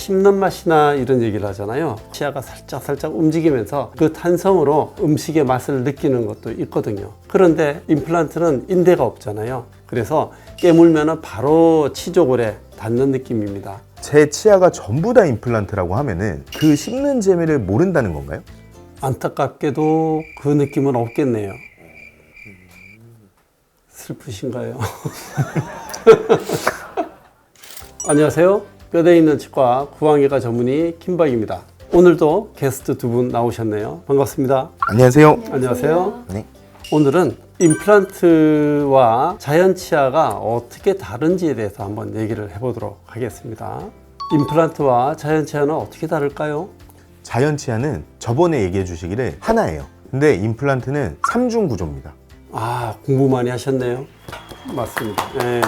씹는 맛이나 이런 얘기를 하잖아요. 치아가 살짝 움직이면서 그 탄성으로 음식의 맛을 느끼는 것도 있거든요. 그런데 임플란트는 인대가 없잖아요. 그래서 깨물면 바로 치조골에 닿는 느낌입니다. 제 치아가 전부 다 임플란트라고 하면은 그 씹는 재미를 모른다는 건가요? 안타깝게도 그 느낌은 없겠네요. 슬프신가요? 안녕하세요. 뼈대 있는 치과 구강의과 전문의 김박입니다. 오늘도 게스트 두 분 나오셨네요. 반갑습니다. 안녕하세요. 안녕하세요. 네. 오늘은 임플란트와 자연 치아가 어떻게 다른지에 대해서 한번 얘기를 해보도록 하겠습니다. 임플란트와 자연 치아는 어떻게 다를까요? 자연 치아는 저번에 얘기해 주시기를 하나예요. 근데 임플란트는 3중 구조입니다. 아, 공부 많이 하셨네요. 맞습니다. 네.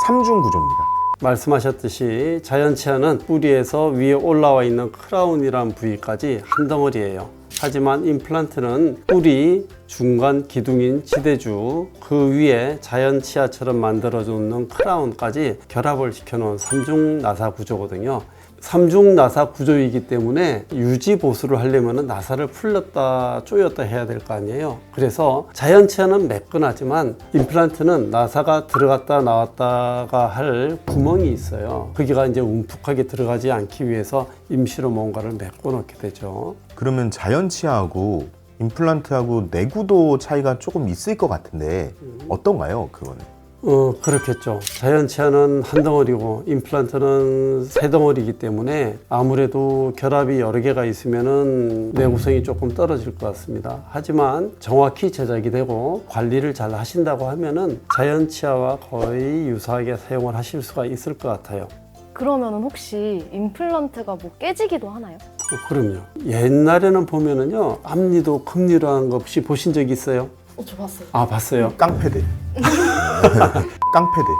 3중 구조입니다. 말씀하셨듯이 자연 치아는 뿌리에서 위에 올라와 있는 크라운이란 부위까지 한 덩어리예요. 하지만 임플란트는 뿌리, 중간 기둥인 지대주, 그 위에 자연 치아처럼 만들어주는 크라운까지 결합을 시켜놓은 3중 나사 구조거든요. 3중 나사 구조이기 때문에 유지 보수를 하려면 나사를 풀렸다 조였다 해야 될 거 아니에요. 그래서 자연 치아는 매끈하지만 임플란트는 나사가 들어갔다 나왔다가 할 구멍이 있어요. 거기가 이제 움푹하게 들어가지 않기 위해서 임시로 뭔가를 메꿔 놓게 되죠. 그러면 자연 치아하고 임플란트하고 내구도 차이가 조금 있을 것 같은데 어떤가요, 그거는? 그렇겠죠. 자연 치아는 한 덩어리고 임플란트는 세 덩어리이기 때문에 아무래도 결합이 여러 개가 있으면은 내구성이 조금 떨어질 것 같습니다. 하지만 정확히 제작이 되고 관리를 잘 하신다고 하면은 자연 치아와 거의 유사하게 사용을 하실 수가 있을 것 같아요. 그러면은 혹시 임플란트가 뭐 깨지기도 하나요? 그럼요. 옛날에는 보면은요, 앞니도 금니로 한 거 혹시 보신 적 있어요? 저 봤어요. 아, 봤어요. 깡패들. 깡패들.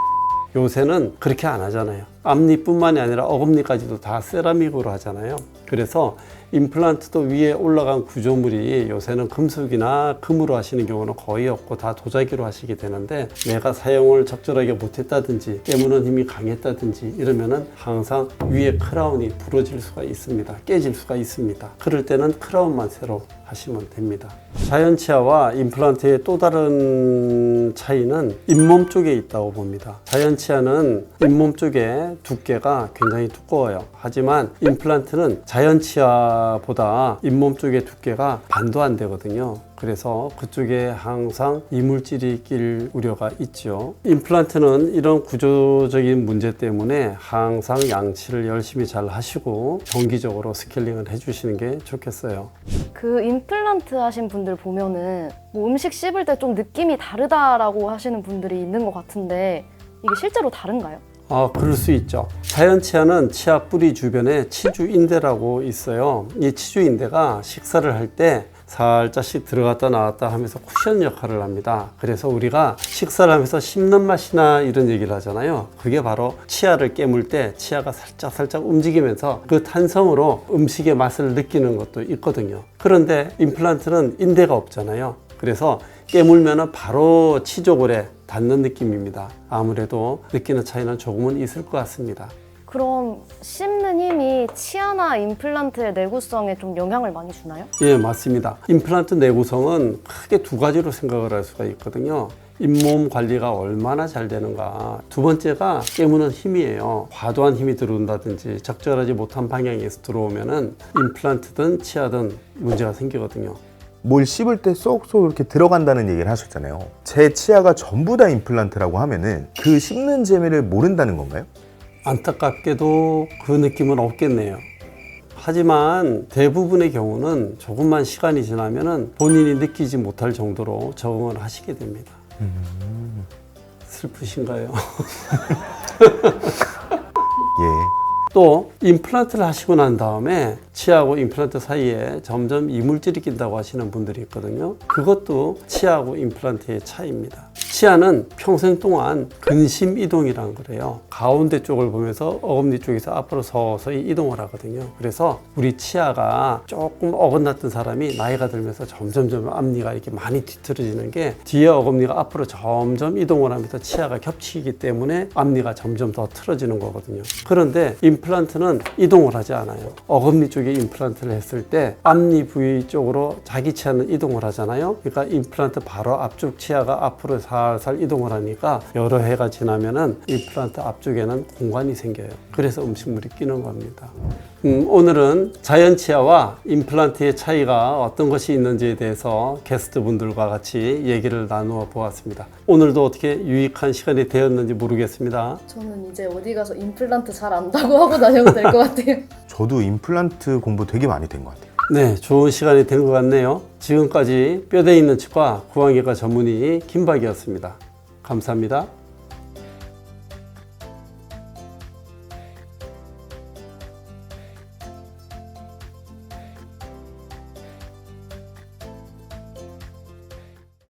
요새는 그렇게 안 하잖아요. 앞니뿐만이 아니라 어금니까지도 다 세라믹으로 하잖아요. 그래서 임플란트도 위에 올라간 구조물이 요새는 금속이나 금으로 하시는 경우는 거의 없고 다 도자기로 하시게 되는데, 내가 사용을 적절하게 못했다든지 깨무는 힘이 강했다든지 이러면은 항상 위에 크라운이 부러질 수가 있습니다. 깨질 수가 있습니다. 그럴 때는 크라운만 새로 하시면 됩니다. 자연 치아와 임플란트의 또 다른 차이는 잇몸 쪽에 있다고 봅니다. 자연 치아는 잇몸 쪽에 두께가 굉장히 두꺼워요. 하지만 임플란트는 자연 치아보다 잇몸 쪽의 두께가 반도 안 되거든요. 그래서 그쪽에 항상 이물질이 낄 우려가 있죠. 임플란트는 이런 구조적인 문제 때문에 항상 양치를 열심히 잘 하시고 정기적으로 스케일링을 해주시는 게 좋겠어요. 그 임플란트 하신 분들 보면은 뭐 음식 씹을 때 좀 느낌이 다르다라고 하시는 분들이 있는 것 같은데 이게 실제로 다른가요? 그럴 수 있죠. 자연 치아는 치아 뿌리 주변에 치주인대라고 있어요. 이 치주인대가 식사를 할 때 살짝씩 들어갔다 나왔다 하면서 쿠션 역할을 합니다. 그래서 우리가 식사를 하면서 씹는 맛이나 이런 얘기를 하잖아요. 그게 바로 치아를 깨물 때 치아가 살짝 움직이면서 그 탄성으로 음식의 맛을 느끼는 것도 있거든요. 그런데 임플란트는 인대가 없잖아요. 그래서 깨물면 바로 치조골에 닿는 느낌입니다. 아무래도 느끼는 차이는 조금은 있을 것 같습니다. 그럼 씹는 힘이 치아나 임플란트의 내구성에 좀 영향을 많이 주나요? 예, 맞습니다. 임플란트 내구성은 크게 두 가지로 생각을 할 수가 있거든요. 잇몸 관리가 얼마나 잘 되는가. 두 번째가 깨무는 힘이에요. 과도한 힘이 들어온다든지 적절하지 못한 방향에서 들어오면은 임플란트든 치아든 문제가 생기거든요. 뭘 씹을 때 쏙쏙 이렇게 들어간다는 얘기를 하셨잖아요. 제 치아가 전부 다 임플란트라고 하면은 그 씹는 재미를 모른다는 건가요? 안타깝게도 그 느낌은 없겠네요. 하지만 대부분의 경우는 조금만 시간이 지나면은 본인이 느끼지 못할 정도로 적응을 하시게 됩니다. 슬프신가요? 예. 또 임플란트를 하시고 난 다음에 치아하고 임플란트 사이에 점점 이물질이 낀다고 하시는 분들이 있거든요. 그것도 치아하고 임플란트의 차이입니다. 치아는 평생 동안 근심 이동이라는 거래요. 가운데 쪽을 보면서 어금니 쪽에서 앞으로 서서히 이동을 하거든요. 그래서 우리 치아가 조금 어긋났던 사람이 나이가 들면서 점점 앞니가 이렇게 많이 뒤틀어지는 게 뒤에 어금니가 앞으로 점점 이동을 하면서 치아가 겹치기 때문에 앞니가 점점 더 틀어지는 거거든요. 그런데 임플란트는 이동을 하지 않아요. 어금니 쪽에 임플란트를 했을 때 앞니 부위 쪽으로 자기 치아는 이동을 하잖아요. 그러니까 임플란트 바로 앞쪽 치아가 앞으로 살살 이동을 하니까 여러 해가 지나면은 임플란트 앞쪽에는 공간이 생겨요. 그래서 음식물이 끼는 겁니다. 오늘은 자연 치아와 임플란트의 차이가 어떤 것이 있는지에 대해서 게스트분들과 같이 얘기를 나누어 보았습니다. 오늘도 어떻게 유익한 시간이 되었는지 모르겠습니다. 저는 이제 어디 가서 임플란트 잘 안다고 하고 다녀도 될 것 같아요. 저도 임플란트 공부 되게 많이 된 것 같아요. 네, 좋은 시간이 된 것 같네요. 지금까지 뼈대 있는 치과 구강의과 전문의 김박이었습니다. 감사합니다.